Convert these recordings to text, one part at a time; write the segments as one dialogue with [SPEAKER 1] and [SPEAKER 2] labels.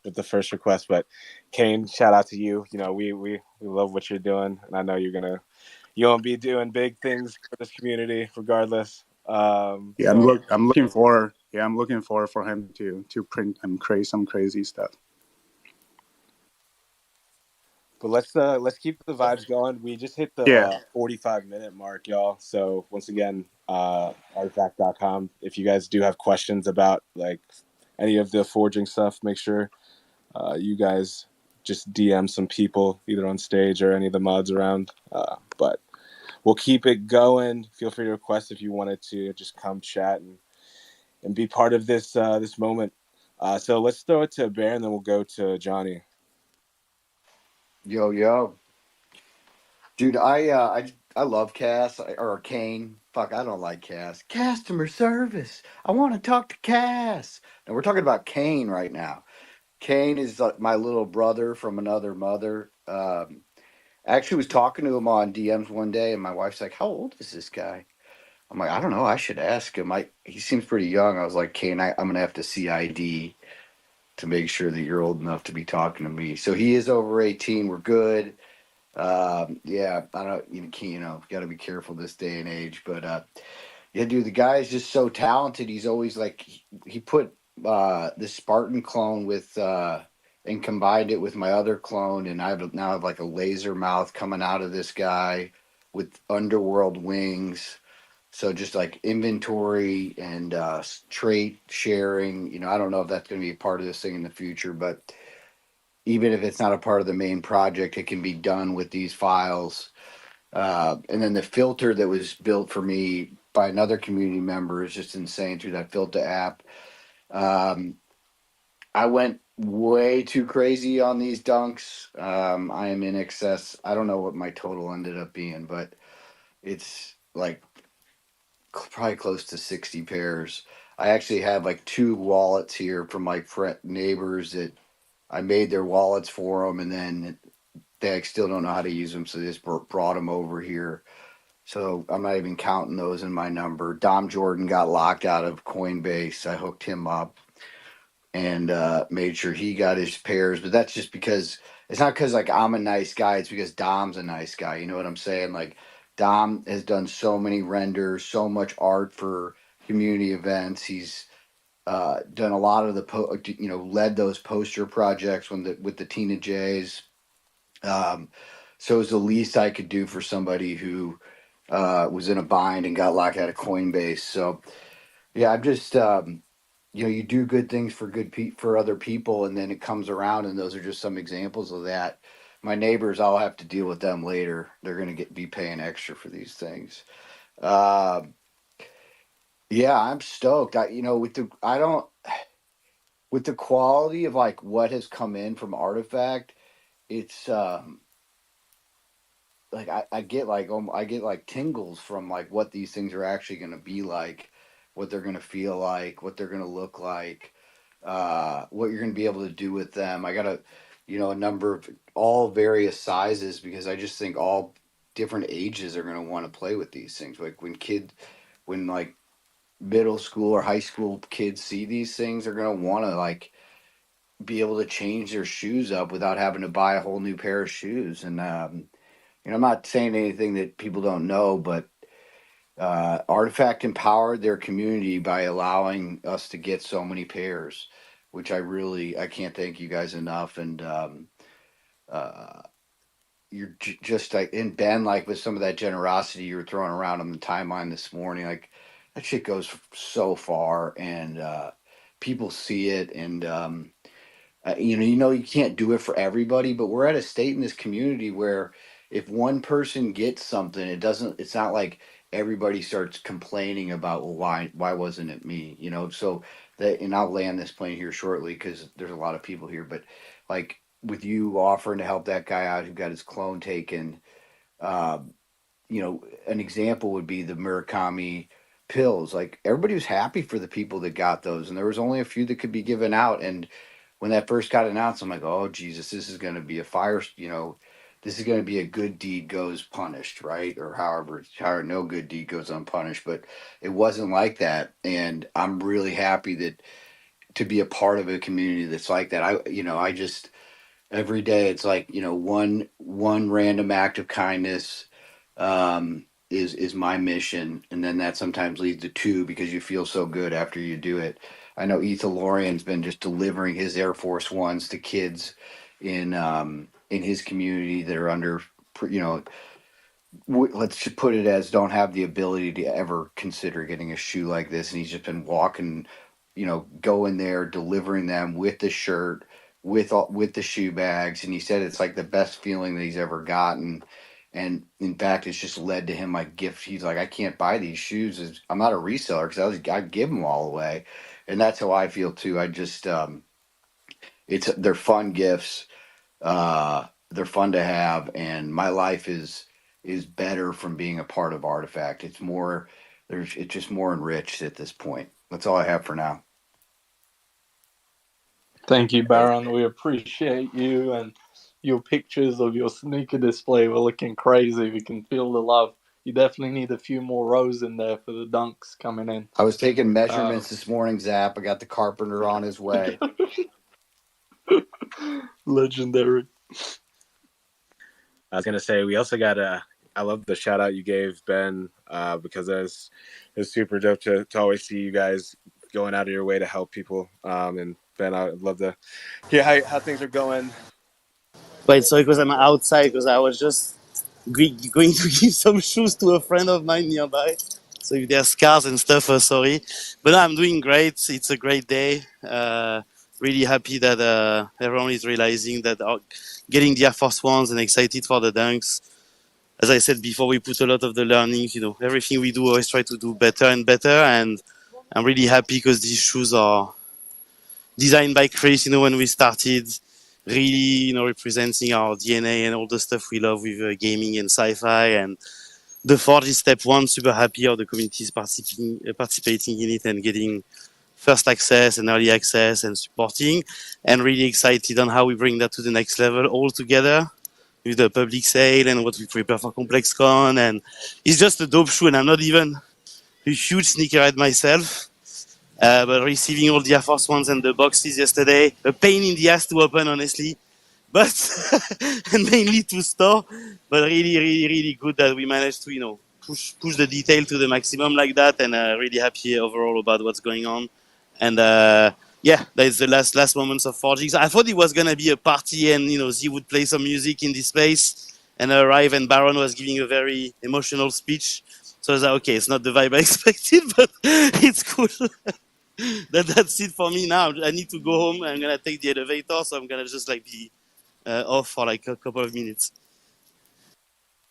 [SPEAKER 1] with the first request. But Kane, shout out to you. You know, we love what you're doing, and I know you'll be doing big things for this community regardless.
[SPEAKER 2] Yeah, I'm looking for him to print and create some crazy stuff.
[SPEAKER 1] But let's keep the vibes going. We just hit the
[SPEAKER 2] Yeah,
[SPEAKER 1] 45-minute mark, y'all. So once again, Rtfkt.com. If you guys do have questions about like any of the forging stuff, make sure you guys just DM some people either on stage or any of the mods around. But we'll keep it going. Feel free to request if you wanted to just come chat and be part of this moment. So let's throw it to Bear and then we'll go to Johnny.
[SPEAKER 3] Yo, yo. Dude, I love Cass or Kane. Fuck, I don't like Cass. Customer service. I want to talk to Cass. And we're talking about Kane right now. Kane is my little brother from another mother. I actually was talking to him on DMs one day, and my wife's like, "How old is this guy?" I'm like, "I don't know. I should ask him. He seems pretty young." I was like, "Kane, I'm gonna have to see ID to make sure that you're old enough to be talking to me." So he is over 18. We're good. Yeah, I don't, got to be careful this day and age. But yeah, dude, the guy is just so talented. He's always like, he put the Spartan clone with, and combined it with my other clone. And now have like a laser mouth coming out of this guy with underworld wings. So just like inventory and trait sharing, I don't know if that's going to be a part of this thing in the future, but even if it's not a part of the main project, it can be done with these files. And then the filter that was built for me by another community member is just insane through that filter app. Um, I went way too crazy on these dunks. I am in excess. I don't know what my total ended up being, but it's like probably close to 60 pairs. I actually have like two wallets here from like neighbors that I made their wallets for them, and then they still don't know how to use them, so they just brought them over here. So I'm not even counting those in my number. Dom Jordan got locked out of Coinbase. I hooked him up and made sure he got his pairs. But that's just because it's not because like I'm a nice guy. It's because Dom's a nice guy. You know what I'm saying? Like Dom has done so many renders, so much art for community events. He's done a lot of led those poster projects with the Tina Jays. So it was the least I could do for somebody who was in a bind and got locked out of Coinbase. So yeah, I'm just you do good things for for other people, and then it comes around, and those are just some examples of that. My neighbors, I'll have to deal with them later. They're gonna be paying extra for these things. Uh, yeah, I'm stoked. I don't with the quality of like what has come in from Artifact, it's like I get like I get like tingles from like what these things are actually going to be like, what they're going to feel like, what they're going to look like, what you're going to be able to do with them. I got a number of all various sizes because I just think all different ages are going to want to play with these things. Like when like middle school or high school kids see these things, they're going to want to like be able to change their shoes up without having to buy a whole new pair of shoes. And I'm not saying anything that people don't know, but Artifact empowered their community by allowing us to get so many pairs, which I can't thank you guys enough. And uh, you're just like in Ben, like with some of that generosity you were throwing around on the timeline this morning, like that shit goes so far, and people see it, and you can't do it for everybody, but we're at a state in this community where if one person gets something, it's not like everybody starts complaining about, well, why wasn't it me? So that, and I'll land this plane here shortly because there's a lot of people here, but like with you offering to help that guy out who got his clone taken, uh, an example would be the Murakami pills. Like everybody was happy for the people that got those, and there was only a few that could be given out. And when that first got announced, I'm like, oh Jesus, this is going to be a fire. This is going to be a good deed goes punished, right? Or however, no good deed goes unpunished. But it wasn't like that, and I'm really happy that to be a part of a community that's like that. I just every day it's like, one random act of kindness is my mission, and then that sometimes leads to two because you feel so good after you do it. I know Ethan Lorian's been just delivering his Air Force Ones to kids in his community that are under, you know let's just put it as, don't have the ability to ever consider getting a shoe like this, and he's just been walking, going there, delivering them with the shirt, with the shoe bags, and he said it's like the best feeling that he's ever gotten. And in fact, it's just led to him like gift. He's like, I can't buy these shoes. I'm not a reseller because I'd give them all away, and that's how I feel too. I just they're fun gifts. They're fun to have, and my life is better from being a part of Rtfkt. It's just more enriched at this point. That's all I have for now.
[SPEAKER 4] Thank you, Baron. We appreciate you, and your pictures of your sneaker display were looking crazy. We can feel the love. You definitely need a few more rows in there for the dunks coming in.
[SPEAKER 3] I was taking measurements this morning, Zap. I got the carpenter on his way.
[SPEAKER 4] Legendary.
[SPEAKER 1] I was gonna say we also got I love the shout out you gave Ben because it's super dope to always see you guys going out of your way to help people. And Ben, I'd love to hear how things are going.
[SPEAKER 5] Wait, sorry, because I'm outside, because I was just going to give some shoes to a friend of mine nearby. So if there's cars and stuff, sorry. But no, I'm doing great. It's a great day. Really happy that everyone is realizing that getting the Air Force Ones and excited for the dunks. As I said before, we put a lot of the learnings, everything we do, always try to do better and better. And I'm really happy because these shoes are designed by Chris, when we started, really, representing our DNA and all the stuff we love with gaming and sci-fi. And the Forge is step one. Super happy how the community is participating in it and getting first access and early access and supporting. And really excited on how we bring that to the next level all together with the public sale and what we prepare for ComplexCon. And it's just a dope shoe, and I'm not even a huge sneakerhead myself. But receiving all the Air Force Ones and the boxes yesterday, a pain in the ass to open, honestly, but and mainly to store. But really, really, really good that we managed to, push the detail to the maximum like that, and really happy overall about what's going on. And yeah, that's the last moments of forging. So I thought it was gonna be a party, and Z would play some music in this place and arrive, and Baron was giving a very emotional speech. So I was like, okay, it's not the vibe I expected, but it's cool. That's it for me now. I need to go home. I'm gonna take the elevator, so I'm gonna just be off for a couple of minutes.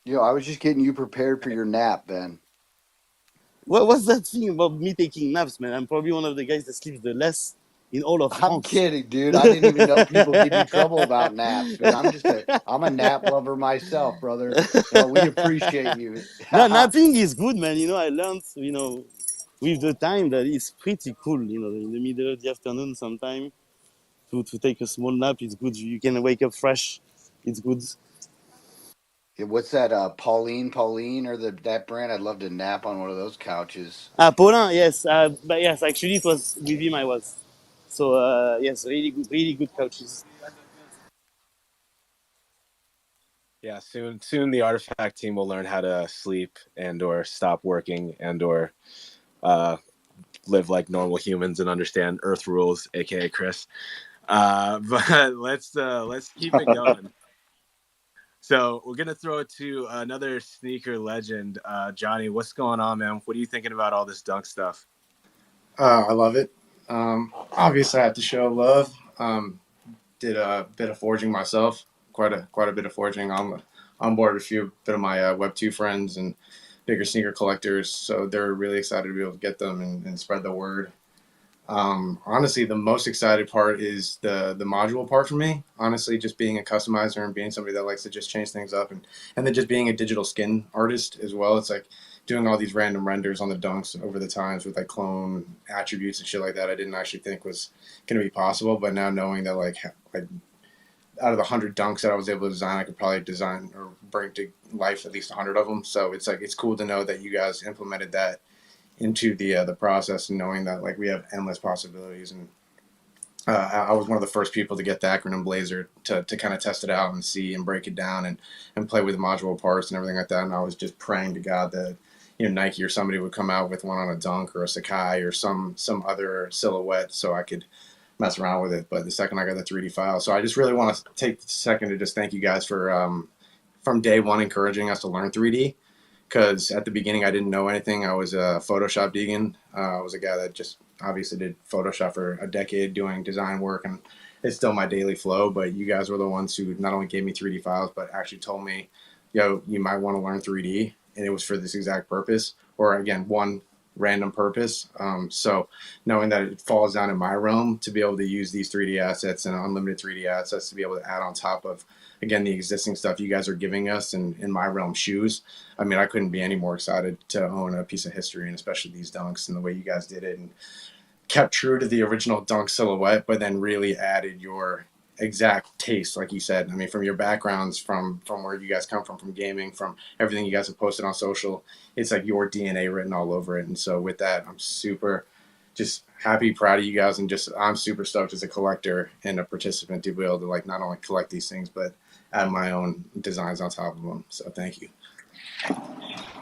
[SPEAKER 3] I was just getting you prepared for your nap, Ben.
[SPEAKER 5] What's that thing about me taking naps, man? I'm probably one of the guys that sleeps the less in all of
[SPEAKER 3] I'm
[SPEAKER 5] France.
[SPEAKER 3] kidding, dude. I didn't even know people give you trouble about naps, man. I'm a nap lover myself, brother. No, we appreciate you.
[SPEAKER 5] No, napping is good, man. I learned, with the time that it's pretty cool, in the middle of the afternoon sometime to take a small nap. It's good. You can wake up fresh. It's good.
[SPEAKER 3] What's that? Pauline, or that brand? I'd love to nap on one of those couches.
[SPEAKER 5] Paulin, yes. But yes, actually, it was with him I was. So, yes, really good couches.
[SPEAKER 1] Yeah, soon the Rtfkt team will learn how to sleep or stop working or live like normal humans and understand Earth rules, aka Chris. But let's keep it going. So we're gonna throw it to another sneaker legend, Johnny. What's going on, man? What are you thinking about all this dunk stuff?
[SPEAKER 6] I love it. Obviously, I have to show love. Did a bit of forging myself, quite a bit of forging. I'm on board with a few bit of my Web 2 friends and bigger sneaker collectors, so they're really excited to be able to get them and spread the word. Honestly, the most excited part is the module part for me. Honestly, just being a customizer and being somebody that likes to just change things up, and then just being a digital skin artist as well. It's like doing all these random renders on the dunks over the times with clone attributes and shit like that. I didn't actually think was going to be possible, but now knowing that like out of the 100 dunks that I was able to design, I could probably design or bring to life at least 100 of them. So it's cool to know that you guys implemented that into the process, and knowing that we have endless possibilities, and I was one of the first people to get the acronym Blazer to kind of test it out and see and break it down and play with the module parts and everything like that. And I was just praying to God that Nike or somebody would come out with one on a Dunk or a Sakai or some other silhouette so I could mess around with it. But the second I got the 3D file, so I just really want to take a second to just thank you guys for from day one encouraging us to learn 3D. Because at the beginning I didn't know anything. I was a Photoshop vegan. I was a guy that just obviously did Photoshop for a decade doing design work, and it's still my daily flow. But you guys were the ones who not only gave me 3D files, but actually told me, yo, you might want to learn 3D. And it was for this exact purpose, or again, one random purpose. So knowing that it falls down in my realm to be able to use these 3D assets and unlimited 3D assets to be able to add on top of, again, the existing stuff you guys are giving us in my realm shoes. I mean, I couldn't be any more excited to own a piece of history, and especially these dunks and the way you guys did it and kept true to the original dunk silhouette, but then really added your exact taste, like you said. I mean, from your backgrounds, from where you guys come from gaming, from everything you guys have posted on social, it's like your DNA written all over it. And so with that, I'm super just happy, proud of you guys, and just I'm super stoked as a collector and a participant to be able to like not only collect these things, but add my own designs on top of them. So thank you.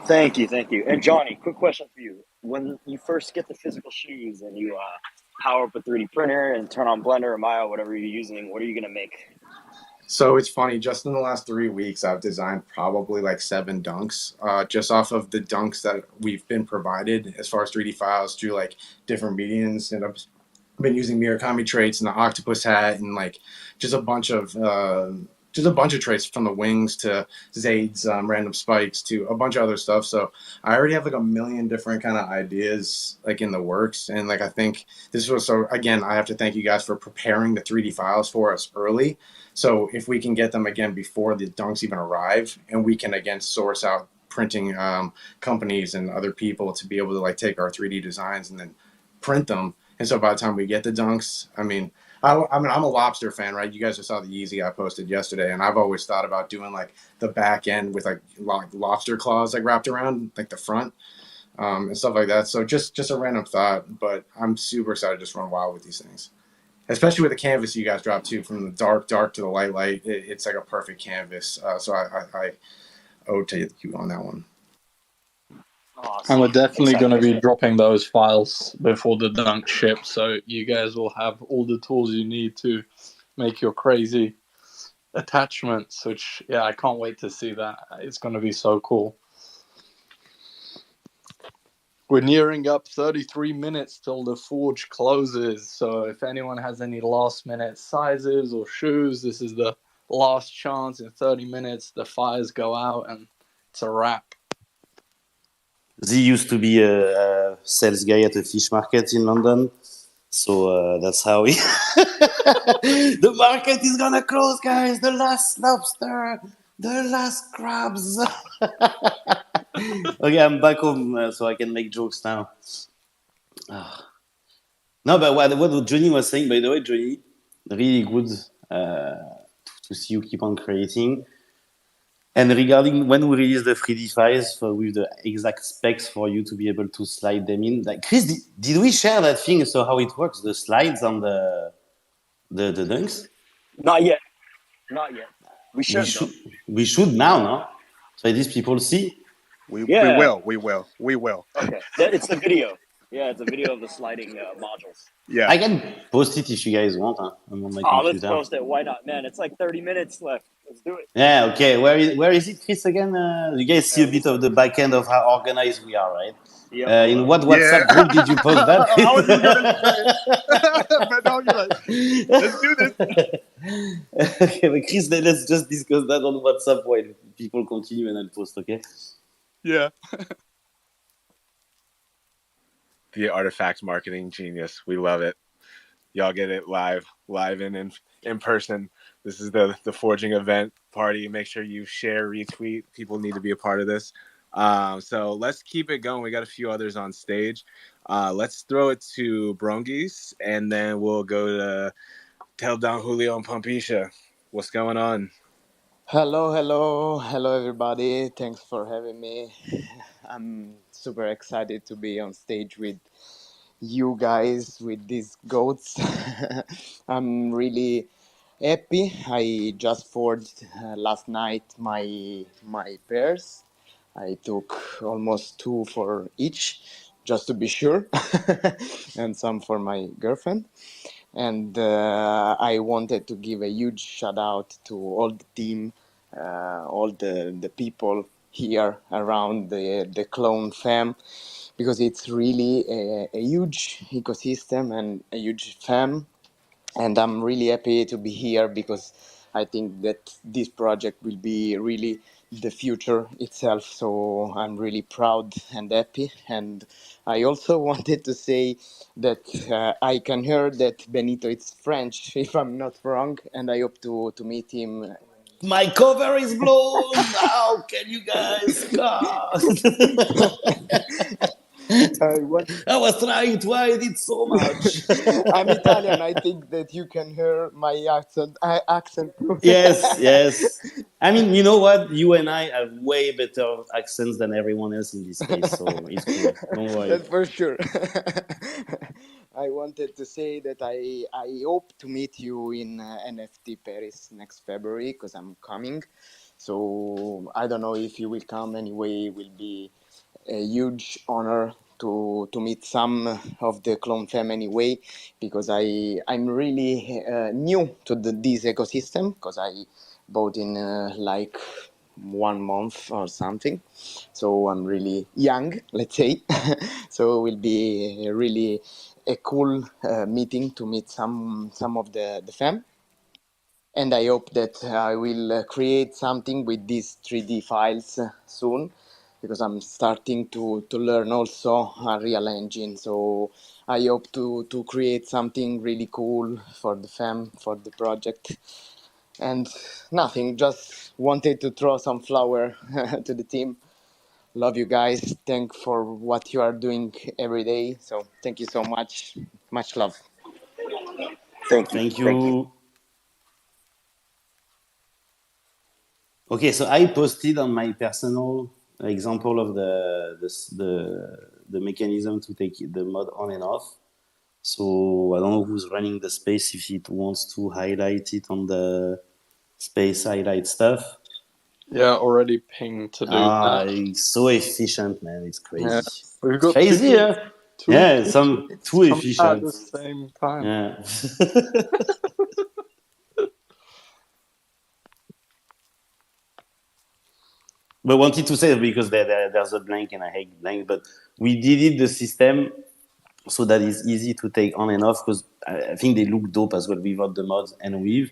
[SPEAKER 7] Thank you. And Johnny, quick question for you. When you first get the physical shoes and you power up a 3D printer and turn on Blender or Maya, whatever you're using, what are you going to make?
[SPEAKER 6] So it's funny, just in the last 3 weeks, I've designed probably like 7 dunks, just off of the dunks that we've been provided as far as 3D files through like different mediums. And I've been using Murakami traits and the octopus hat and like just a bunch of traits from the wings to Zade's random spikes to a bunch of other stuff. So I already have like a million different kind of ideas like in the works. And like I think this was so again, I have to thank you guys for preparing the 3D files for us early. So if we can get them again before the dunks even arrive, and we can again source out printing companies and other people to be able to like take our 3D designs and then print them. And so by the time we get the dunks, I mean, I'm a lobster fan, right? You guys just saw the Yeezy I posted yesterday, and I've always thought about doing like the back end with like lobster claws like wrapped around like the front and stuff like that. So just a random thought, but I'm super excited to just run wild with these things, especially with the canvas you guys dropped too, from the dark to the light. It's like a perfect canvas. So I owe to you on that one.
[SPEAKER 7] Awesome.
[SPEAKER 4] And we're definitely going to be
[SPEAKER 7] Exciting.
[SPEAKER 4] dropping those files before the dunk ship, so you guys will have all the tools you need to make your crazy attachments, which, yeah, I can't wait to see that. It's going to be so cool. We're nearing up 33 minutes till the forge closes, so if anyone has any last-minute sizes or shoes, this is the last chance. In 30 minutes, the fires go out, and it's a wrap.
[SPEAKER 5] Z used to be a sales guy at a fish market in London, so that's how he. The market is gonna close, guys. The last lobster, the last crabs. Okay, I'm back home, so I can make jokes now. No, but what Johnny was saying, by the way, Johnny, really good to see you keep on creating. And regarding when we release the 3D files with the exact specs for you to be able to slide them in, like Chris, did we share that thing? So how it works, the slides on the dunks?
[SPEAKER 7] Not yet. We
[SPEAKER 5] We
[SPEAKER 7] should,
[SPEAKER 5] should
[SPEAKER 7] though.
[SPEAKER 5] we should now, no? So these people see.
[SPEAKER 2] We
[SPEAKER 7] Yeah.
[SPEAKER 2] will.
[SPEAKER 7] Okay. It's the video. Yeah, it's a video of the sliding modules.
[SPEAKER 2] Yeah.
[SPEAKER 5] I can post it if you guys want. I'm on my
[SPEAKER 7] Let's
[SPEAKER 5] computer.
[SPEAKER 7] post it. Why not? Man, it's like 30 minutes left. Let's do it.
[SPEAKER 5] Yeah, okay. Where is it, Chris, again? You guys see a bit of the back end of how organized we are, right?
[SPEAKER 7] Yep.
[SPEAKER 5] In what WhatsApp group did you post that?
[SPEAKER 2] I was just gonna say it. But no, you're like, let's do this.
[SPEAKER 5] Okay, but Chris, let's just discuss that on WhatsApp while people continue and I'll post, okay?
[SPEAKER 2] Yeah.
[SPEAKER 1] The Rtfkt marketing genius. We love it. Y'all get it live in person. This is the forging event party. Make sure you share, retweet. People need to be a part of this. So let's keep it going. We got a few others on stage. Let's throw it to Brongis, and then we'll go to Tell Don Julio and Pompisha. What's going on?
[SPEAKER 8] Hello, everybody. Thanks for having me. I'm super excited to be on stage with you guys with these goats. I'm really happy. I just forged last night my pairs. I took almost 2 for each, just to be sure, and some for my girlfriend. And I wanted to give a huge shout out to all the team, all the people here around the clone fam, because it's really a huge ecosystem and a huge fam, and I'm really happy to be here because I think that this project will be really the future itself. So I'm really proud and happy. And I also wanted to say that I can hear that Benito is French, if I'm not wrong, and I hope to meet him.
[SPEAKER 5] My cover is blown. How can you guys? God.
[SPEAKER 8] I want
[SPEAKER 5] I was trying to hide it so much.
[SPEAKER 8] I'm Italian. I think that you can hear my accent too.
[SPEAKER 5] Yes, yes. I mean, you know what? You and I have way better accents than everyone else in this space, so it's cool. Don't worry.
[SPEAKER 8] That's for sure. I wanted to say that I hope to meet you in NFT Paris next February because I'm coming. So I don't know if you will come anyway. It will be a huge honor to meet some of the clone fam anyway, because I'm really new to this ecosystem because I bought in like 1 month or something, so I'm really young, let's say. So it will be really a cool meeting to meet some of the fam, and I hope that I will create something with these 3D files soon, because I'm starting to learn also Unreal Engine. So I hope to create something really cool for the fam, for the project. And nothing, just wanted to throw some flower to the team. Love you guys. Thank for what you are doing every day. So thank you so much. Much love.
[SPEAKER 7] Thank you.
[SPEAKER 5] Thank
[SPEAKER 7] Thank you.
[SPEAKER 5] you. Okay, so I posted on my personal example of the mechanism to take the mod on and off. So I don't know who's running the space if it wants to highlight it on the space highlight stuff.
[SPEAKER 4] Yeah, already pinged to do that.
[SPEAKER 5] It's so efficient, man. It's
[SPEAKER 4] Yeah,
[SPEAKER 5] crazy.
[SPEAKER 4] we've
[SPEAKER 5] It's
[SPEAKER 4] got
[SPEAKER 5] crazy, yeah.
[SPEAKER 4] two
[SPEAKER 5] Yeah, some
[SPEAKER 4] pictures
[SPEAKER 5] too
[SPEAKER 4] coming out at
[SPEAKER 5] efficient.
[SPEAKER 4] the same time.
[SPEAKER 5] Yeah. But wanted to say because there's a blank and I hate blank, but we did it the system so that it's easy to take on and off because I think they look dope as well without the mods and with,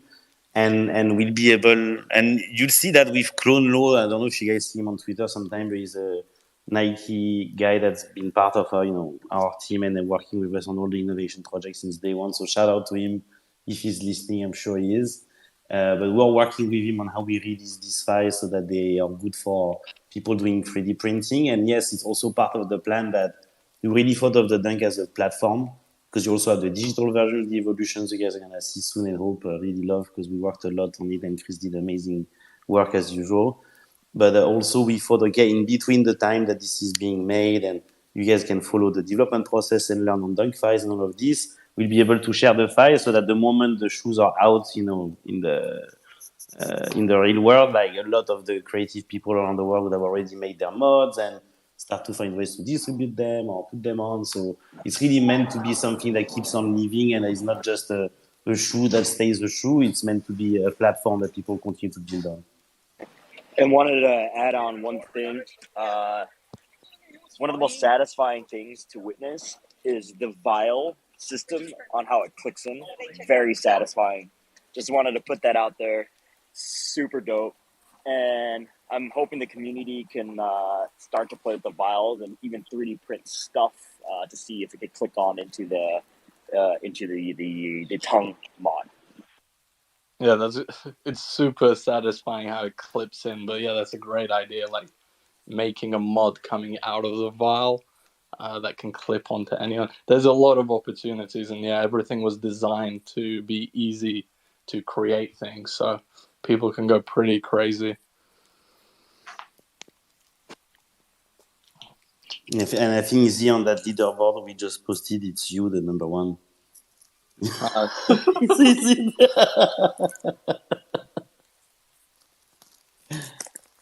[SPEAKER 5] and we'll be able, and you'll see that with Clone Low. I don't know if you guys see him on Twitter. Sometime there is a Nike guy that's been part of our team and working with us on all the innovation projects since day one. So shout out to him if he's listening. I'm sure he is. But we're working with him on how we release these files so that they are good for people doing 3D printing. And yes, it's also part of the plan that we really thought of the Dunk as a platform because you also have the digital version of the evolutions you guys are going to see soon and hope really love because we worked a lot on it and Chris did amazing work as usual. But also we thought, okay, in between the time that this is being made and you guys can follow the development process and learn on Dunk files and all of this, we'll be able to share the files so that the moment the shoes are out, in the real world, like a lot of the creative people around the world would have already made their mods and start to find ways to distribute them or put them on. So it's really meant to be something that keeps on living and is not just a shoe that stays a shoe. It's meant to be a platform that people continue to build on.
[SPEAKER 7] And wanted to add on one thing. Uh, one of the most satisfying things to witness is the vial system on how it clicks in. Very satisfying. Just wanted to put that out there. Super dope. And I'm hoping the community can start to play with the vials and even 3D print stuff to see if it could click on into the tongue mod.
[SPEAKER 4] Yeah, it's super satisfying how it clips in. But yeah, that's a great idea. Like making a mod coming out of the vial that can clip onto anyone. There's a lot of opportunities, and yeah, everything was designed to be easy to create things, so people can go pretty crazy.
[SPEAKER 5] And I think see on that leaderboard we just posted, it's you, the number one. It's easy.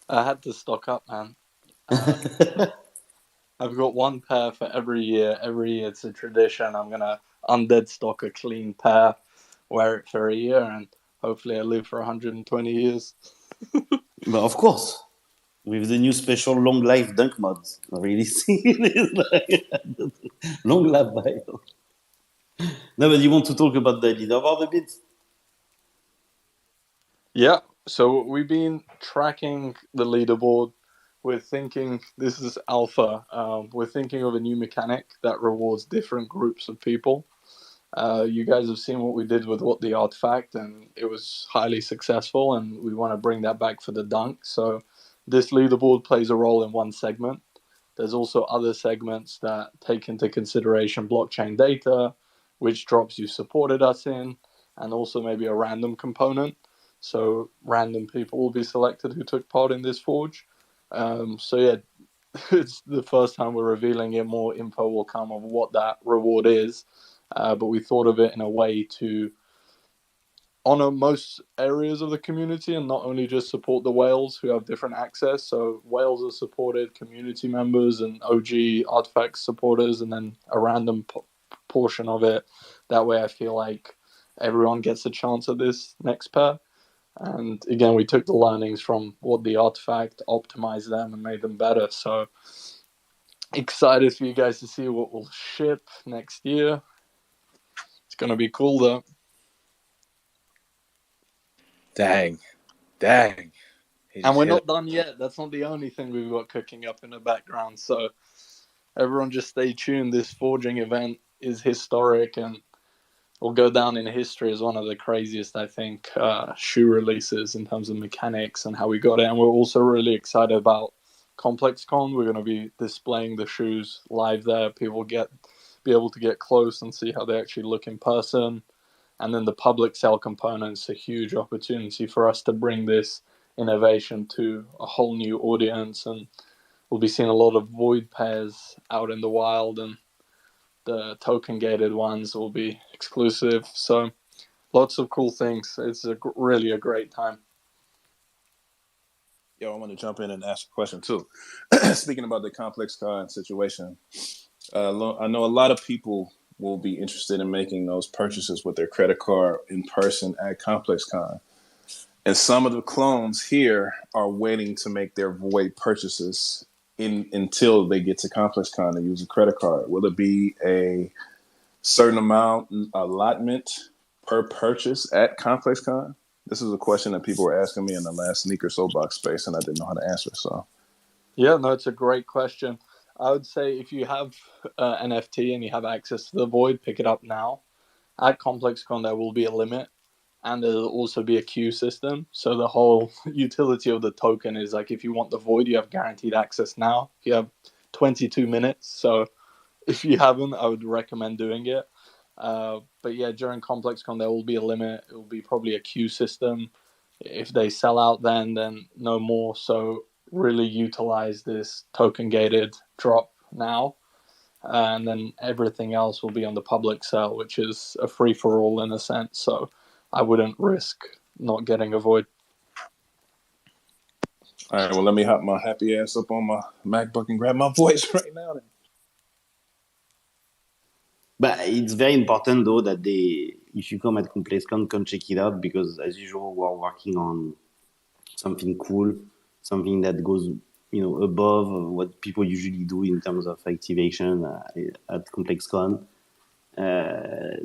[SPEAKER 4] I had to stock up, man. I've got one pair for every year. Every year it's a tradition. I'm gonna undead stock a clean pair, wear it for a year, and hopefully I live for 120 years.
[SPEAKER 5] But of course, with the new special long life dunk mods, really see long life bio. No, but you want to talk about the leaderboard a bit?
[SPEAKER 4] Yeah, so we've been tracking the leaderboard. We're thinking this is alpha. We're thinking of a new mechanic that rewards different groups of people. You guys have seen what we did with what the Rtfkt, and it was highly successful. And we want to bring that back for the dunk. So this leaderboard plays a role in one segment. There's also other segments that take into consideration blockchain data, which drops you supported us in, and also maybe a random component. So random people will be selected who took part in this forge. So yeah, it's the first time we're revealing it. More info will come of what that reward is, but we thought of it in a way to honor most areas of the community and not only just support the whales who have different access. So whales are supported, community members and OG Rtfkt supporters, and then a random portion of it. That way, I feel like everyone gets a chance at this next pair. And again, we took the learnings from what the Rtfkt, optimized them, and made them better. So excited for you guys to see what will ship next year. It's gonna be cool though.
[SPEAKER 1] Dang.
[SPEAKER 4] And we're not done yet. That's not the only thing we've got cooking up in the background. So everyone just stay tuned. This forging event is historic and will go down in history as one of the craziest, I think, shoe releases in terms of mechanics and how we got it. And we're also really excited about ComplexCon. We're going to be displaying the shoes live there. People be able to get close and see how they actually look in person. And then the public sale component's a huge opportunity for us to bring this innovation to a whole new audience. And we'll be seeing a lot of void pairs out in the wild, and the token gated ones will be exclusive. So lots of cool things. It's really a great time.
[SPEAKER 9] Yo, I want to jump in and ask a question too. Speaking about the ComplexCon situation, I know a lot of people will be interested in making those purchases with their credit card in person at ComplexCon. And some of the clones here are waiting to make their void purchases until they get to ComplexCon and use a credit card. Will it be a certain amount allotment per purchase at ComplexCon? This is a question that people were asking me in the last sneaker soapbox space, and I didn't know how to answer. So,
[SPEAKER 4] Yeah, no, it's a great question. I would say if you have NFT and you have access to the void, pick it up now. At ComplexCon, there will be a limit, and there'll also be a queue system. So the whole utility of the token is like if you want the void, you have guaranteed access now. You have 22 minutes. So if you haven't, I would recommend doing it. But yeah, during ComplexCon, there will be a limit. It will be probably a queue system. If they sell out, then no more. So really utilize this token gated drop now, and then everything else will be on the public sale, which is a free for all in a sense. So I wouldn't risk not getting a void.
[SPEAKER 9] all right, well, let me hop my happy ass up on my MacBook and grab my voice right now. Then.
[SPEAKER 5] But it's very important though that if you come at ComplexCon, come check it out because as usual we're working on something cool, something that goes above what people usually do in terms of activation at ComplexCon.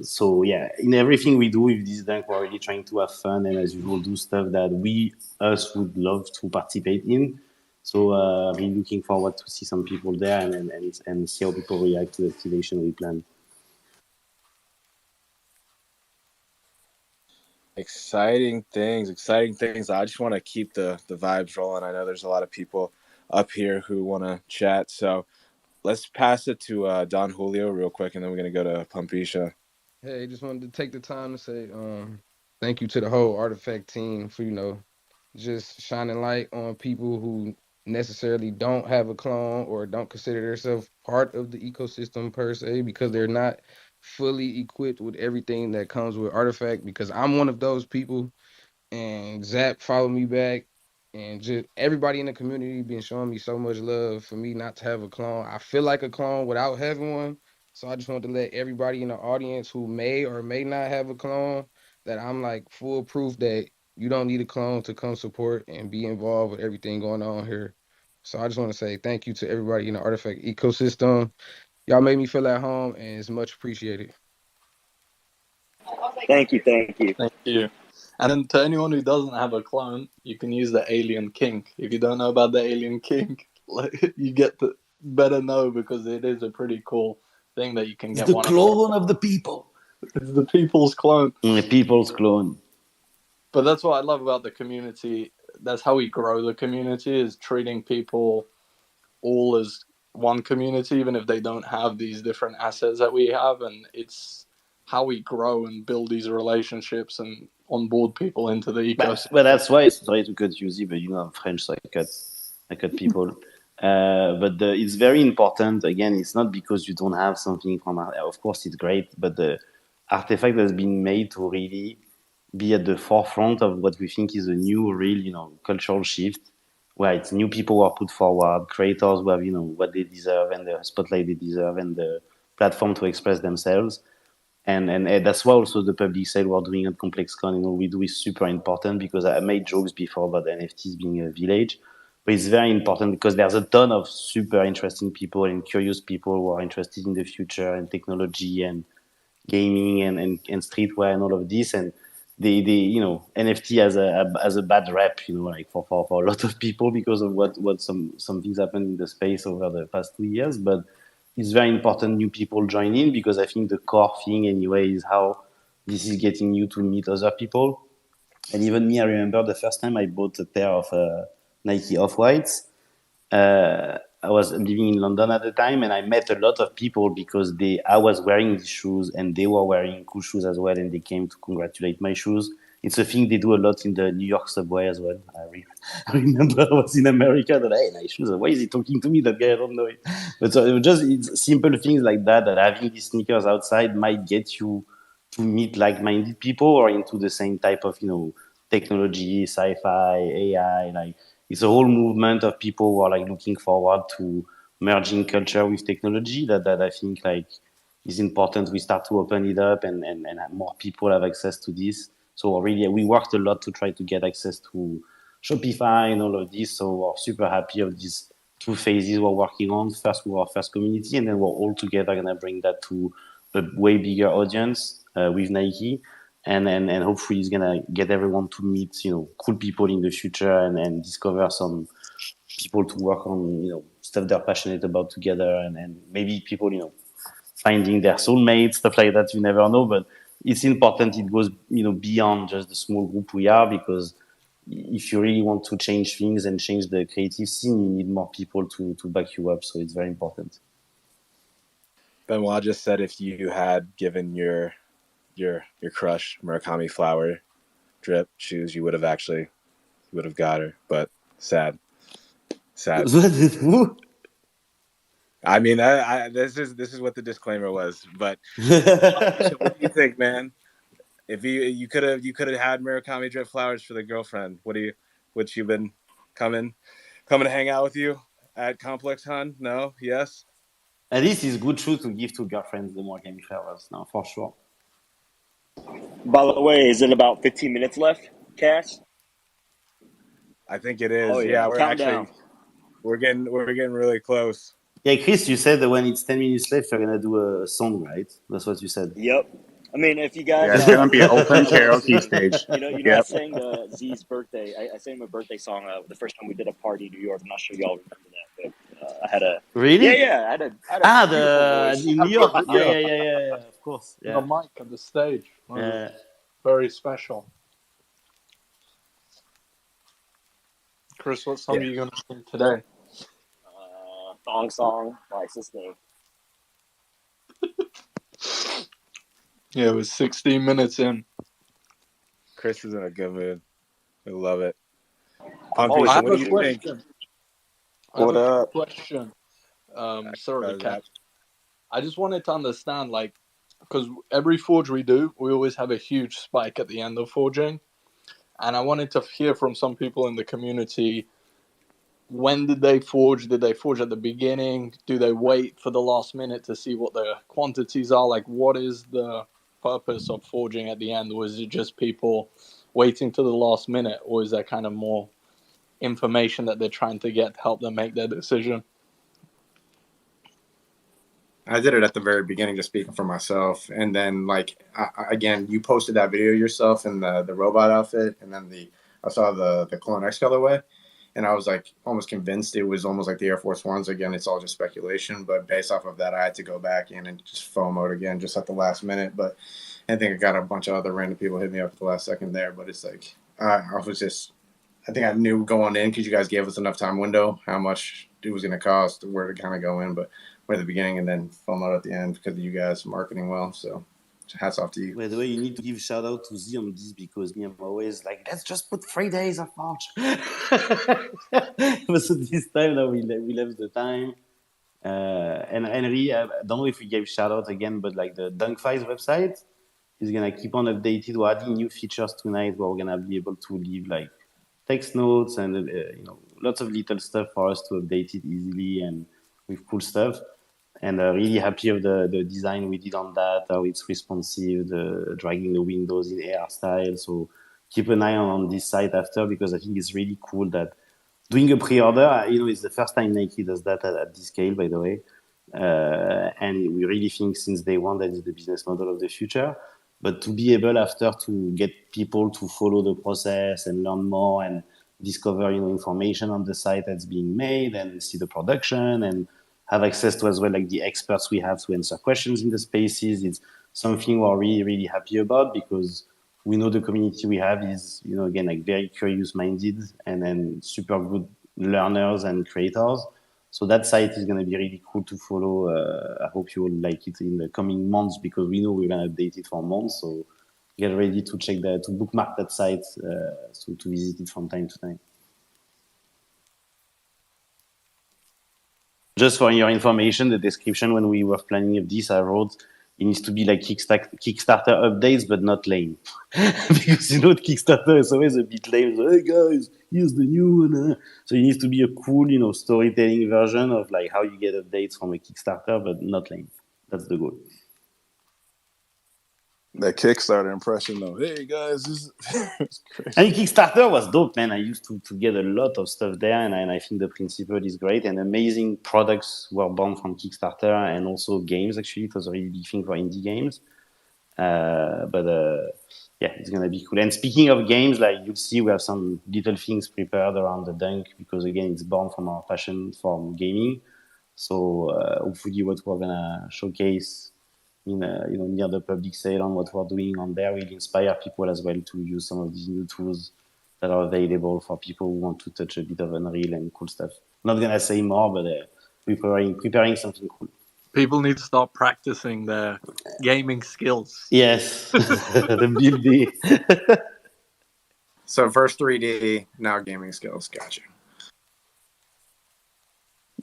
[SPEAKER 5] So yeah, in everything we do with this dunk, we're really trying to have fun and as usual do stuff that us would love to participate in. So really looking forward to see some people there and see how people react to the activation we plan.
[SPEAKER 1] Exciting things. I just want to keep the vibes rolling. I know there's a lot of people up here who want to chat. So let's pass it to Don Julio real quick, and then we're going to go to Pumpisha.
[SPEAKER 10] Hey, just wanted to take the time to say thank you to the whole Rtfkt team for just shining light on people who necessarily don't have a clone or don't consider themselves part of the ecosystem per se because they're not fully equipped with everything that comes with Rtfkt. Because I'm one of those people, and Zap followed me back, and just everybody in the community been showing me so much love for me not to have a clone. I feel like a clone without having one, so I just wanted to let everybody in the audience who may or may not have a clone that I'm like full proof that you don't need a clone to come support and be involved with everything going on here. So I just want to say thank you to everybody in the Rtfkt ecosystem. Y'all made me feel at home, and it's much appreciated.
[SPEAKER 7] Thank you, thank you.
[SPEAKER 4] Thank you. And then to anyone who doesn't have a clone, you can use the Alien King. If you don't know about the Alien King, like, you get to better know because it is a pretty cool thing that you can
[SPEAKER 11] It's
[SPEAKER 4] get
[SPEAKER 11] the
[SPEAKER 4] one
[SPEAKER 11] clone of the people.
[SPEAKER 4] It's the people's clone.
[SPEAKER 11] The people's clone.
[SPEAKER 4] But that's what I love about the community. That's how we grow the community, is treating people all as one community, even if they don't have these different assets that we have. And it's how we grow and build these relationships and onboard people into the ecosystem.
[SPEAKER 11] But that's why, sorry to cut you, Z, but you know I'm French, so I cut people. It's very important. Again, it's not because you don't have something from of course it's great, but the artifact has been made to really be at the forefront of what we think is a new, real, cultural shift, where it's new people who are put forward, creators who have, what they deserve and the spotlight they deserve and the platform to express themselves. And that's why also the public sale we're doing at ComplexCon, we do is super important, because I made jokes before about NFTs being a village, but it's very important because there's a ton of super interesting people and curious people who are interested in the future and technology and gaming and streetwear and all of this. And NFT has a bad rep, like for a lot of people, because of what some things happened in the space over the past 2 years. But it's very important new people join in, because I think the core thing anyway is how this is getting you to meet other people. And even me, I remember the first time I bought a pair of Nike Off-Whites. I was living in London at the time, and I met a lot of people because I was wearing these shoes and they were wearing cool shoes as well, and they came to congratulate my shoes. It's a thing they do a lot in the New York subway as well. I remember I was in America, that, hey, nice shoes. Why is he talking to me? That guy, I don't know it. But so it's simple things like that having these sneakers outside might get you to meet like-minded people or into the same type of, technology, sci-fi, AI, like it's a whole movement of people who are like looking forward to merging culture with technology that I think like is important. We start to open it up and more people have access to this. So really, we worked a lot to try to get access to Shopify and all of this. So we're super happy of these two phases we're working on. First, with our first community, and then we're all together going to bring that to a way bigger audience with Nike. And hopefully it's gonna get everyone to meet cool people in the future and discover some people to work on stuff they're passionate about together, and maybe people finding their soulmates, stuff like that. You never know, but it's important it goes beyond just the small group we are, because if you really want to change things and change the creative scene, you need more people to back you up. So it's very important.
[SPEAKER 1] Benoit just said if you had given your crush Murakami Flower drip shoes, you would have got her. But sad. I mean, this is what the disclaimer was. But so what do you think, man? If you could have had Murakami drip flowers for the girlfriend, would she been coming to hang out with you at ComplexCon? No, yes.
[SPEAKER 11] And this is good shoes to give to girlfriends, the more game flowers now, for sure.
[SPEAKER 7] By the way, is it about 15 minutes left, Cass?
[SPEAKER 1] I think it is.
[SPEAKER 7] Oh yeah,
[SPEAKER 1] we're getting really close.
[SPEAKER 11] Yeah, Chris, you said that when it's 10 minutes left, you're gonna do a song, right? That's what you said.
[SPEAKER 7] Yep. I mean, if you guys,
[SPEAKER 2] Yeah, it's gonna be an
[SPEAKER 7] if
[SPEAKER 2] open
[SPEAKER 7] you guys
[SPEAKER 2] karaoke
[SPEAKER 7] listen,
[SPEAKER 2] stage.
[SPEAKER 7] I
[SPEAKER 2] Yep.
[SPEAKER 7] sang Z's birthday. I sang my birthday song the first time we did a party in New York. I'm not sure y'all remember that, but I had a
[SPEAKER 11] Really?
[SPEAKER 7] I had a beautiful
[SPEAKER 11] The
[SPEAKER 7] voice.
[SPEAKER 11] in New
[SPEAKER 4] I've got
[SPEAKER 11] York. Yeah,
[SPEAKER 4] video
[SPEAKER 11] yeah, yeah, yeah, yeah. Of course.
[SPEAKER 4] on the
[SPEAKER 11] Yeah.
[SPEAKER 4] mic at the stage. It was
[SPEAKER 11] Yeah.
[SPEAKER 4] very special. Chris, what song are you going to sing today?
[SPEAKER 7] Thong Song by Sis-Name.
[SPEAKER 4] Yeah, it was 16 minutes in.
[SPEAKER 1] Chris is in a good mood. We love it.
[SPEAKER 7] I'm
[SPEAKER 1] Punk
[SPEAKER 7] always
[SPEAKER 1] Beach,
[SPEAKER 4] I
[SPEAKER 1] what
[SPEAKER 4] have
[SPEAKER 1] do
[SPEAKER 4] a
[SPEAKER 1] you think?
[SPEAKER 4] question. I have
[SPEAKER 1] What
[SPEAKER 4] a quick
[SPEAKER 1] up?
[SPEAKER 4] question. Sorry, Kat.
[SPEAKER 1] Zach.
[SPEAKER 4] I just wanted to understand, like, because every forge we do, we always have a huge spike at the end of forging, and I wanted to hear from some people in the community. When did they forge? Did they forge at the beginning? Do they wait for the last minute to see what the quantities are? Like, what is the purpose of forging at the end? Or is it just people waiting to the last minute? Or is there kind of more information that they're trying to get to help them make their decision?
[SPEAKER 6] I did it at the very beginning, just speaking for myself, and then again, you posted that video yourself in the robot outfit, and then I saw the Clone X colorway, and I was like almost convinced it was almost like the Air Force Ones. Again, it's all just speculation, but based off of that, I had to go back in and just FOMO'd again just at the last minute. But I think I got a bunch of other random people hit me up at the last second there. But it's like I was just, I think I knew going in because you guys gave us enough time window how much it was going to cost, where to kind of go in, but at the beginning and then FOMO at the end because of you guys marketing well. So hats off to you.
[SPEAKER 11] By the way, you need to give shout out to Z on this because me, I'm always like, let's just put 3 days of March. But so this time, now we left the time. And Henry, I don't know if we gave shout out again, but like the Dunkfies website is gonna keep on updated. We're adding new features tonight where we're gonna be able to leave like text notes and lots of little stuff for us to update it easily and with cool stuff. And really happy of the design we did on that, how it's responsive, the dragging the windows in AR style. So keep an eye on this site after because I think it's really cool that doing a pre-order, it's the first time Nike does that at this scale, by the way. And we really think since day one that is the business model of the future. But to be able after to get people to follow the process and learn more and discover information on the site that's being made and see the production and have access to as well like the experts we have to answer questions in the spaces, it's something we're really, really happy about because we know the community we have is, again, like very curious minded and then super good learners and creators. So that site is going to be really cool to follow. I hope you will like it in the coming months because we know we're going to update it for months. So get ready to check that, to bookmark that site, so to visit it from time to time. Just for your information, the description when we were planning of this, I wrote it needs to be like Kickstarter updates, but not lame. Because Kickstarter is always a bit lame. So, hey guys, here's the new one. So it needs to be a cool, storytelling version of like how you get updates from a Kickstarter, but not lame. That's the goal.
[SPEAKER 9] That Kickstarter impression, though. Hey guys, this is crazy.
[SPEAKER 11] I mean, Kickstarter was dope, man. I used to get a lot of stuff there, and I think the principle is great. And amazing products were born from Kickstarter, and also games. Actually, it was a really big thing for indie games. But yeah, it's gonna be cool. And speaking of games, like you'll see, we have some little things prepared around the Dunk because again, it's born from our passion for gaming. So hopefully, what we're gonna showcase in near the public sale on what we're doing on there will inspire people as well to use some of these new tools that are available for people who want to touch a bit of Unreal and cool stuff. Not gonna say more, but preparing something cool.
[SPEAKER 4] People need to start practicing their gaming skills.
[SPEAKER 11] Yes, the building.
[SPEAKER 6] So first 3D, now gaming skills. Gotcha.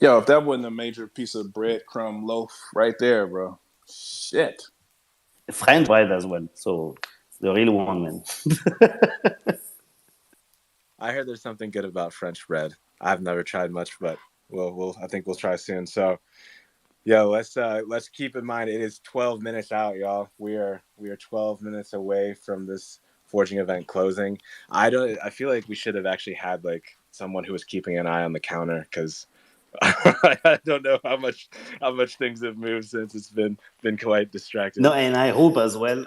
[SPEAKER 9] Yo, if that wasn't a major piece of breadcrumb loaf right there, bro. Shit.
[SPEAKER 11] French bread as well, so the real one, man.
[SPEAKER 1] I heard there's something good about French bread. I've never tried much, but I think we'll try soon. So, let's keep in mind it is 12 minutes out, y'all. We are 12 minutes away from this forging event closing. I feel like we should have actually had like someone who was keeping an eye on the counter because I don't know how much things have moved since it's been quite distracting.
[SPEAKER 11] No, and I hope as well.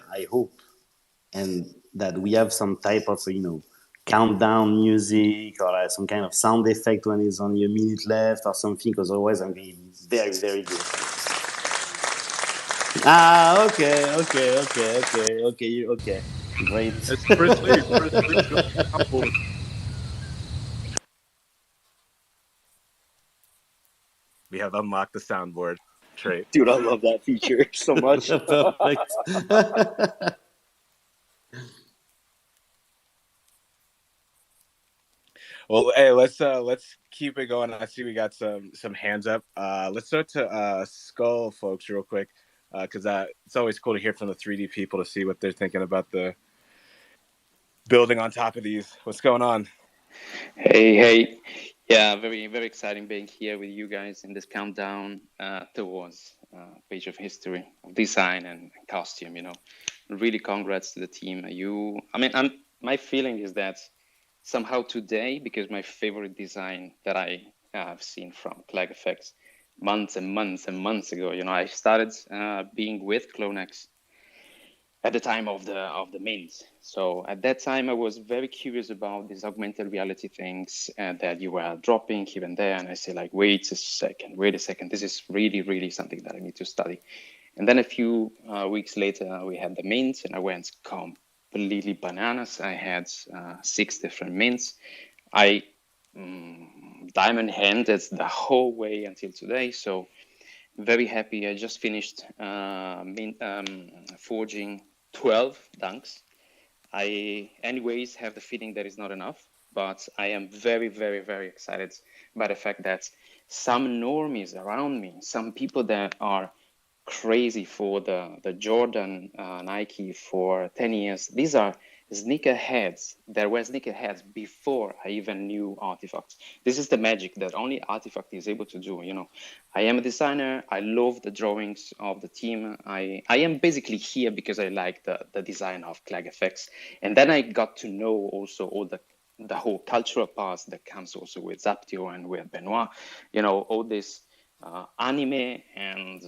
[SPEAKER 11] And that we have some type of countdown music or like some kind of sound effect when it's only a minute left or something, because otherwise I'm going to be very, very good. Okay. Great.
[SPEAKER 4] It's pretty good.
[SPEAKER 1] We have unlocked the soundboard trait.
[SPEAKER 7] Dude, I love that feature so much.
[SPEAKER 11] Perfect.
[SPEAKER 1] Well, hey, let's keep it going. I see we got some hands up. Let's start to Skull folks real quick, because it's always cool to hear from the 3D people to see what they're thinking about the building on top of these. What's going on?
[SPEAKER 12] Hey. Yeah, very, very exciting being here with you guys in this countdown towards page of history of design and costume, Really congrats to the team. My feeling is that somehow today, because my favorite design that I have seen from Rtfkt months and months and months ago, I started being with Clonex at the time of the mint. So at that time, I was very curious about these augmented reality things that you were dropping here and there. And I say like, wait a second. This is really, really something that I need to study. And then a few weeks later, we had the mint and I went completely bananas. I had 6 different mints. I diamond handed the whole way until today. So very happy. I just finished forging 12 dunks. I, anyways, have the feeling that is not enough, but I am very, very, very excited by the fact that some normies around me, some people that are crazy for the Jordan Nike for 10 years, these are sneakerheads. There were sneakerheads before I even knew Rtfkt. This is the magic that only Rtfkt is able to do. I am a designer. I love the drawings of the team. I am basically here because I like the design of Rtfkt. And then I got to know also all the whole cultural parts that comes also with Zaptio and with Benoit, all this anime and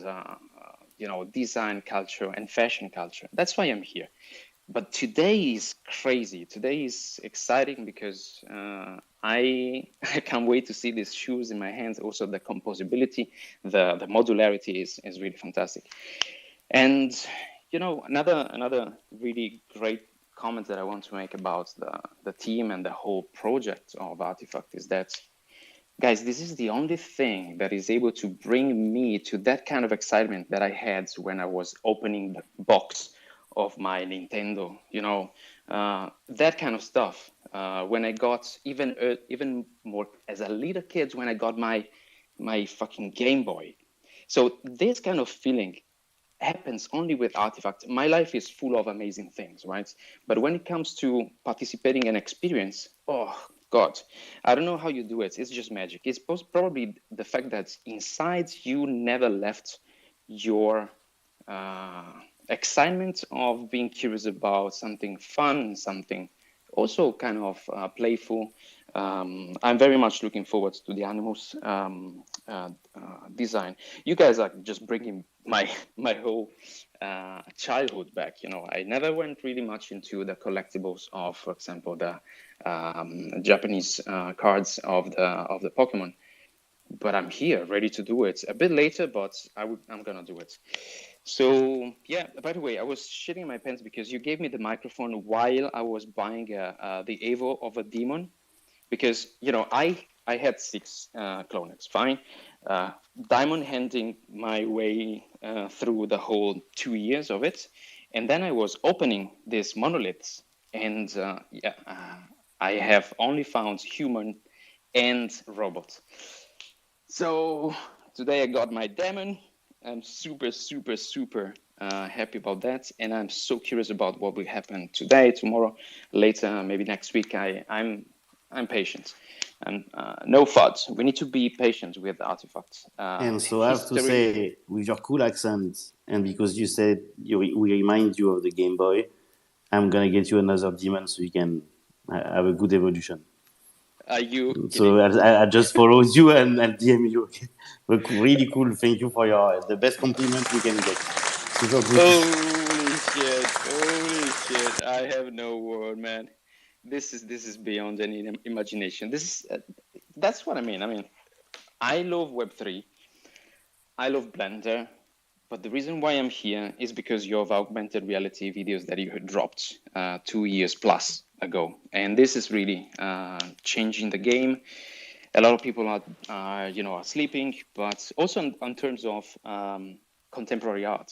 [SPEAKER 12] design culture and fashion culture. That's why I'm here. But today is crazy. Today is exciting because I can't wait to see these shoes in my hands. Also, the composability, the modularity is really fantastic. And another really great comment that I want to make about the team and the whole project of Rtfkt is that, guys, this is the only thing that is able to bring me to that kind of excitement that I had when I was opening the box of my Nintendo, that kind of stuff. When I got even more as a little kid, when I got my fucking Game Boy. So this kind of feeling happens only with Rtfkt. My life is full of amazing things, right? But when it comes to participating in experience, oh God, I don't know how you do it. It's just magic. It's probably the fact that inside you never left your excitement of being curious about something fun, something also kind of playful. I'm very much looking forward to the Animus design. You guys are just bringing my whole childhood back. I never went really much into the collectibles of, for example, the Japanese cards of the Pokemon. But I'm here, ready to do it. A bit later, but I'm gonna do it. So yeah. By the way, I was shitting my pants because you gave me the microphone while I was buying the Evo of a demon, because I had 6 Clonex, fine, diamond handing my way through the whole 2 years of it, and then I was opening these monoliths, and I have only found human and robot. So today I got my demon. I'm super, super, super happy about that, and I'm so curious about what will happen today, tomorrow, later, maybe next week. I'm patient, and no thoughts. We need to be patient with Rtfkt.
[SPEAKER 11] And so I have to say, with your cool accent, and because you said we remind you of the Game Boy, I'm gonna get you another demon so you can have a good evolution.
[SPEAKER 12] Are you
[SPEAKER 11] so I just followed you and DM you. Okay? But really cool. Thank you for the best compliment we can get. Super good.
[SPEAKER 12] Holy shit! I have no word, man. This is beyond any imagination. That's what I mean. I love Web3. I love Blender. But the reason why I'm here is because you have augmented reality videos that you had dropped 2 years plus ago. And this is really changing the game. A lot of people are sleeping, but also in terms of contemporary art.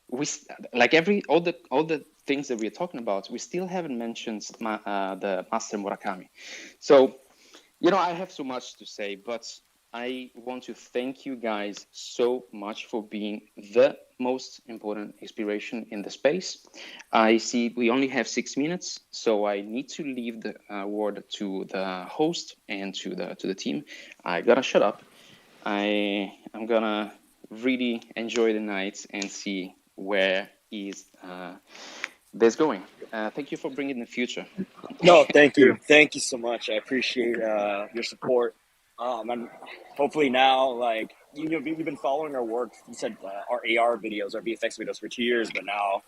[SPEAKER 12] We like all the things that we're talking about, we still haven't mentioned the Master Murakami. So I have so much to say, but I want to thank you guys so much for being the most important inspiration in the space. I see we only have 6 minutes, so I need to leave the word to the host and to the team. I gotta shut up. I'm gonna really enjoy the night and see where is this going. Thank you for bringing the future.
[SPEAKER 7] No, thank you. Thank you so much. I appreciate your support. And hopefully now, like, you've been following our work. You said our AR videos, our VFX videos for 2 years, but now,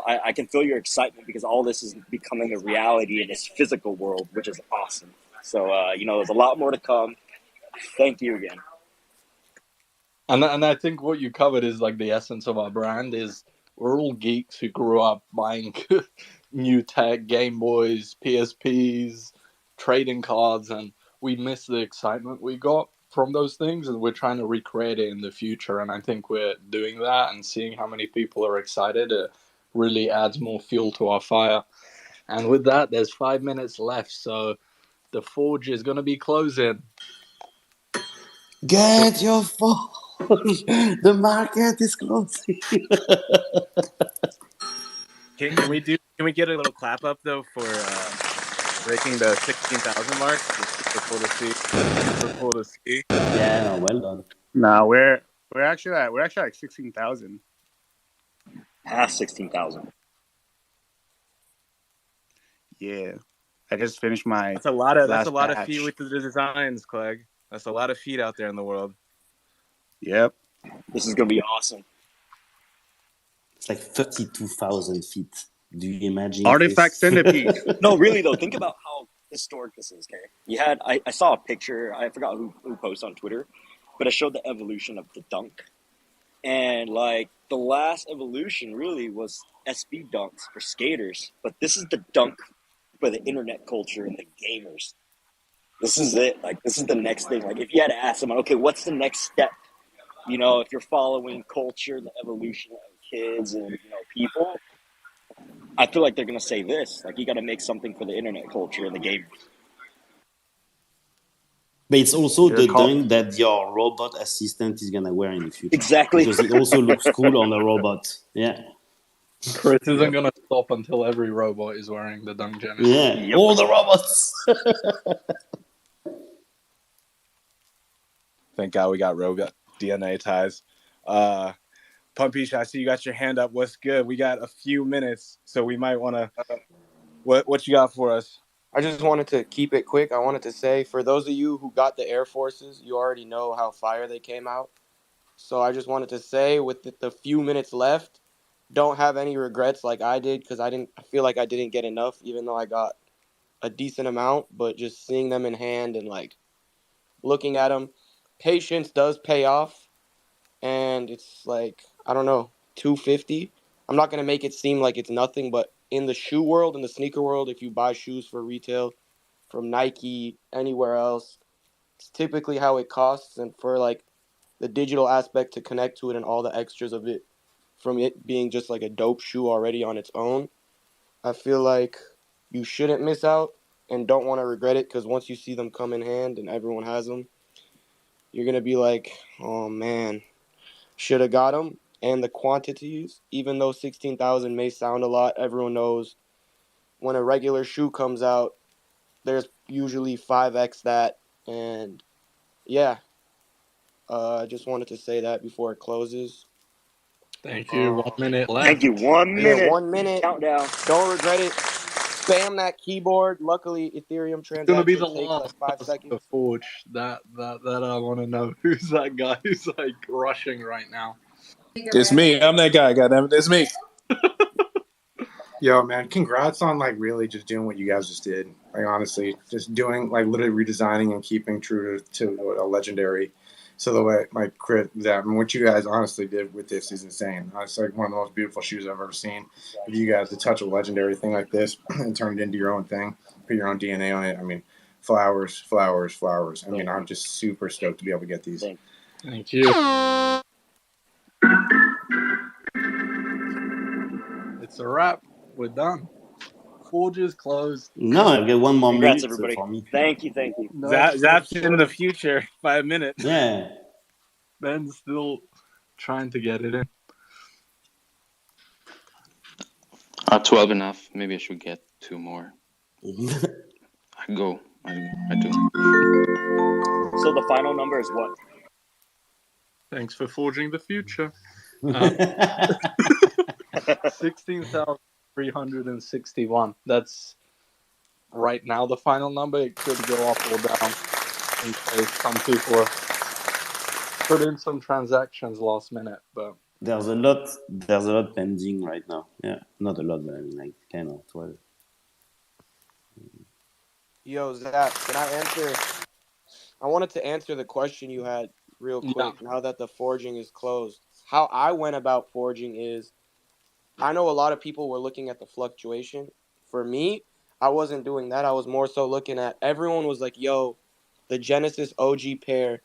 [SPEAKER 7] I can feel your excitement because all this is becoming a reality in this physical world, which is awesome. So, there's a lot more to come. Thank you again.
[SPEAKER 4] And I think what you covered is like the essence of our brand is we're all geeks who grew up buying new tech, Game Boys, PSPs, trading cards, and we miss the excitement we got from those things, and we're trying to recreate it in the future. And I think we're doing that, and seeing how many people are excited, it really adds more fuel to our fire. And with that, there's 5 minutes left, so the forge is going to be closing.
[SPEAKER 5] Get your phone. The market is closing.
[SPEAKER 6] Can we get a little clap up though for breaking the 16,000 mark? It's super cool to see. Super cool to see.
[SPEAKER 5] Yeah, no, well done.
[SPEAKER 2] No, we're actually at 16,000.
[SPEAKER 7] Past 16,000.
[SPEAKER 2] Yeah, I just finished my.
[SPEAKER 6] That's a lot of
[SPEAKER 2] batch.
[SPEAKER 6] feet with the designs, Clegg. That's a lot of feet out there in the world.
[SPEAKER 2] Yep.
[SPEAKER 7] This is going to be awesome.
[SPEAKER 5] It's like 32,000 feet. Do you imagine
[SPEAKER 2] Rtfkt
[SPEAKER 5] this?
[SPEAKER 2] centipede.
[SPEAKER 7] No, really though, think about how historic this is. Okay, I saw a picture. I forgot who posted on Twitter, but it showed the evolution of the dunk, and like the last evolution really was SB dunks for skaters, but this is the dunk for the internet culture and the gamers. This is it. Like this is the next thing. Like if you had to ask someone, okay, what's the next step? If you're following culture, the evolution of kids and people, I feel like they're gonna say this. Like you got to make something for the internet culture and the gamers.
[SPEAKER 5] But it's also
[SPEAKER 2] You're
[SPEAKER 5] the
[SPEAKER 2] call-
[SPEAKER 5] dunk that your robot assistant is gonna wear in the future.
[SPEAKER 7] Exactly.
[SPEAKER 5] Because it also looks cool on a robot. Yeah.
[SPEAKER 4] Chris isn't going to stop until every robot is wearing the Dunk Genesis.
[SPEAKER 5] Yeah.
[SPEAKER 7] Yep.
[SPEAKER 5] All the robots.
[SPEAKER 1] Thank God we got robot DNA ties. Pumpish, I see you got your hand up. What's good? We got a few minutes, so we might want to. What you got for us?
[SPEAKER 13] I just wanted to keep it quick. I wanted to say, for those of you who got the Air Forces, you already know how fire they came out. So I just wanted to say, with the few minutes left, don't have any regrets like I did, because I feel like I didn't get enough, even though I got a decent amount. But just seeing them in hand and like looking at them, patience does pay off, and it's like, I don't know, 250. I'm not gonna make it seem like it's nothing, but in the shoe world, in the sneaker world, if you buy shoes for retail from Nike, anywhere else, it's typically how it costs. And for like the digital aspect to connect to it and all the extras of it, from it being just like a dope shoe already on its own, I feel like you shouldn't miss out and don't want to regret it, because once you see them come in hand and everyone has them, you're going to be like, oh man, should have got them. And the quantities, even though 16,000 may sound a lot, everyone knows when a regular shoe comes out, there's usually 5x that. And yeah, I just wanted to say that before it closes.
[SPEAKER 4] Thank you. 1 minute left.
[SPEAKER 7] Thank you. 1
[SPEAKER 13] Yeah,
[SPEAKER 7] minute.
[SPEAKER 13] 1 minute.
[SPEAKER 7] Countdown.
[SPEAKER 13] Don't regret it. Spam that keyboard. Luckily, Ethereum
[SPEAKER 4] It's gonna be
[SPEAKER 13] transaction
[SPEAKER 4] the
[SPEAKER 13] takes like
[SPEAKER 4] last
[SPEAKER 13] 5
[SPEAKER 4] person to
[SPEAKER 13] seconds.
[SPEAKER 4] forge. That I want to know who's that guy who's like rushing right now.
[SPEAKER 9] It's me. I'm that guy. Goddamn it, it's me.
[SPEAKER 6] Yo, man, congrats on like really just doing what you guys just did. Like honestly, just doing like literally redesigning and keeping true to a legendary silhouette. Like Chris, what you guys honestly did with this is insane. It's like one of the most beautiful shoes I've ever seen. If you guys to touch a legendary thing like this and turn it into your own thing, put your own DNA on it. I mean, flowers. I mean, I'm just super stoked to be able to get these.
[SPEAKER 4] Thank you. It's a wrap. We're done. Forge is closed.
[SPEAKER 11] No, I get one more
[SPEAKER 7] Congrats,
[SPEAKER 11] minute
[SPEAKER 7] everybody.
[SPEAKER 11] for me.
[SPEAKER 7] Thank you.
[SPEAKER 4] No,
[SPEAKER 1] Zap's in the future by a minute.
[SPEAKER 11] Yeah.
[SPEAKER 4] Ben's still trying to get it in.
[SPEAKER 12] Are 12 enough? Maybe I should get 2 more. I do.
[SPEAKER 7] So the final number is what?
[SPEAKER 4] Thanks for forging the future. 16,361. That's right now the final number. It could go up or down in case some people put in some transactions last minute, but
[SPEAKER 11] There's a lot pending right now. Yeah, not a lot, but I mean like 10 or 12.
[SPEAKER 13] Yo, Zap, can I answer? I wanted to answer the question you had real quick. Now that the forging is closed, how I went about forging is, I know a lot of people were looking at the fluctuation. For me, I wasn't doing that. I was more so looking at, everyone was like, yo, the Genesis OG pair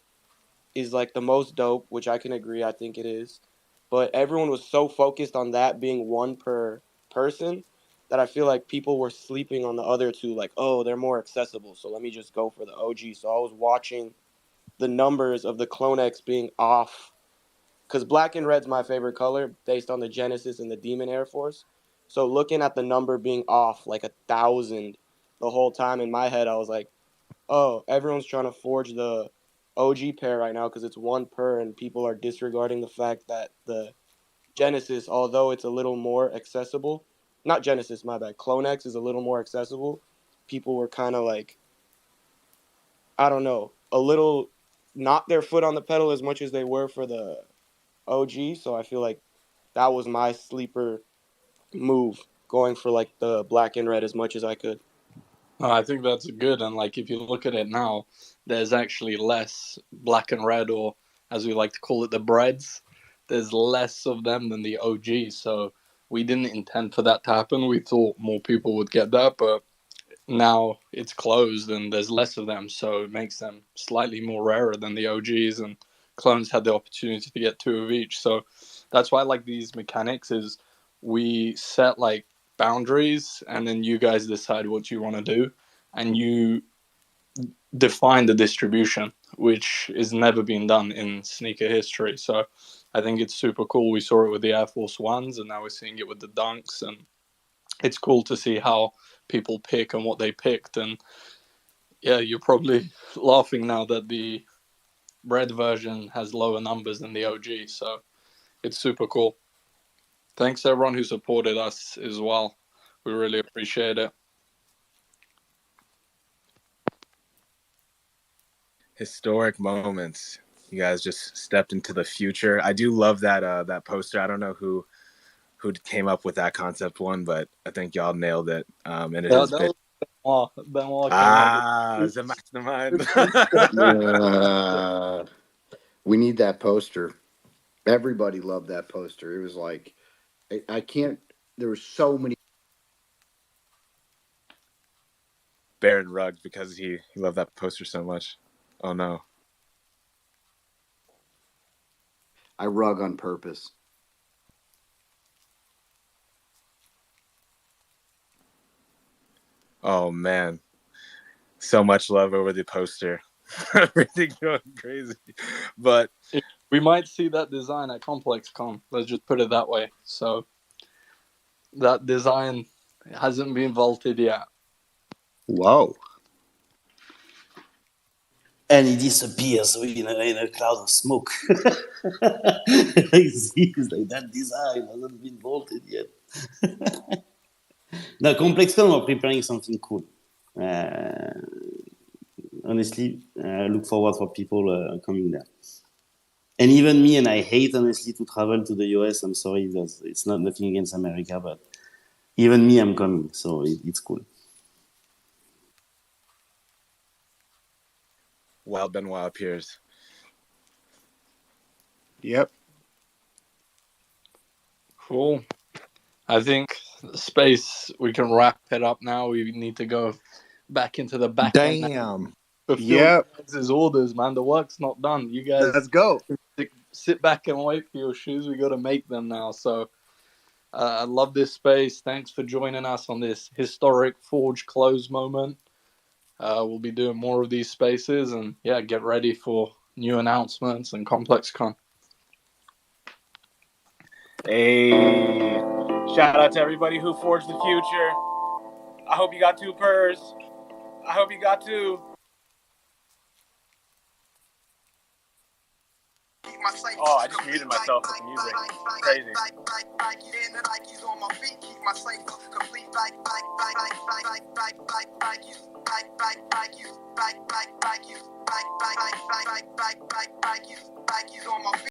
[SPEAKER 13] is like the most dope, which I can agree, I think it is. But everyone was so focused on that being one per person that I feel like people were sleeping on the other two, like, oh, they're more accessible, so let me just go for the OG. So I was watching the numbers of the Clone X being off, because black and red's my favorite color based on the Genesis and the Demon Air Force. So looking at the number being off like 1,000 the whole time, in my head I was like, oh, everyone's trying to forge the OG pair right now because it's one per, and people are disregarding the fact that the Genesis, although it's a little more accessible, not Genesis, my bad, Clone X is a little more accessible. People were kind of like, I don't know, a little not their foot on the pedal as much as they were for the OG. So I feel like that was my sleeper move, going for like the black and red as much as I could.
[SPEAKER 4] I think that's good. And like, if you look at it now, there's actually less black and red, or as we like to call it, the breads. There's less of them than the OG. So we didn't intend for that to happen. We thought more people would get that, but now it's closed and there's less of them. So it makes them slightly more rarer than the OGs, and clones had the opportunity to get 2 of each. So that's why I like these mechanics is we set like boundaries, and then you guys decide what you want to do, and you define the distribution, which is never been done in sneaker history. So I think it's super cool. We saw it with the Air Force Ones, and now we're seeing it with the Dunks, and it's cool to see how people pick and what they picked. And yeah, you're probably laughing now that the red version has lower numbers than the OG, so it's super cool. Thanks everyone who supported us as well. We really appreciate it.
[SPEAKER 1] Historic moments. You guys just stepped into the future. I do love that that poster. I don't know who came up with that concept one, but I think y'all nailed it. And it has been
[SPEAKER 4] Benoit came up with
[SPEAKER 1] the mastermind.
[SPEAKER 3] We need that poster. Everybody loved that poster. It was like, I can't. There were so many.
[SPEAKER 1] Baron rugged because he loved that poster so much. Oh no.
[SPEAKER 3] I rug on purpose.
[SPEAKER 1] Oh man. So much love over the poster. Everything going crazy. But
[SPEAKER 4] we might see that design at Complex Con. Let's just put it that way. So that design hasn't been vaulted yet.
[SPEAKER 2] Whoa.
[SPEAKER 11] And he disappears in a cloud of smoke. Like this, like that design hasn't been vaulted yet. Now, ComplexCon, we're preparing something cool. Honestly, I look forward for people coming there. And even me, and I hate honestly to travel to the US. I'm sorry, it's not nothing against America, but even me, I'm coming, so it's cool.
[SPEAKER 1] Wild Benoit appears.
[SPEAKER 2] Yep.
[SPEAKER 4] Cool. I think space, we can wrap it up now. We need to go back into the back end.
[SPEAKER 2] Damn.
[SPEAKER 4] Fulfill
[SPEAKER 2] Yep.
[SPEAKER 4] his orders, man. The work's not done. You guys
[SPEAKER 2] Let's go.
[SPEAKER 4] sit back and wait for your shoes. We got to make them now. So I love this space. Thanks for joining us on this historic Forge close moment. We'll be doing more of these spaces, and yeah, get ready for new announcements and ComplexCon.
[SPEAKER 1] Hey, shout out to everybody who forged the future. I hope you got 2 purrs. I hope you got 2. Oh, I just muted myself with the music. Crazy.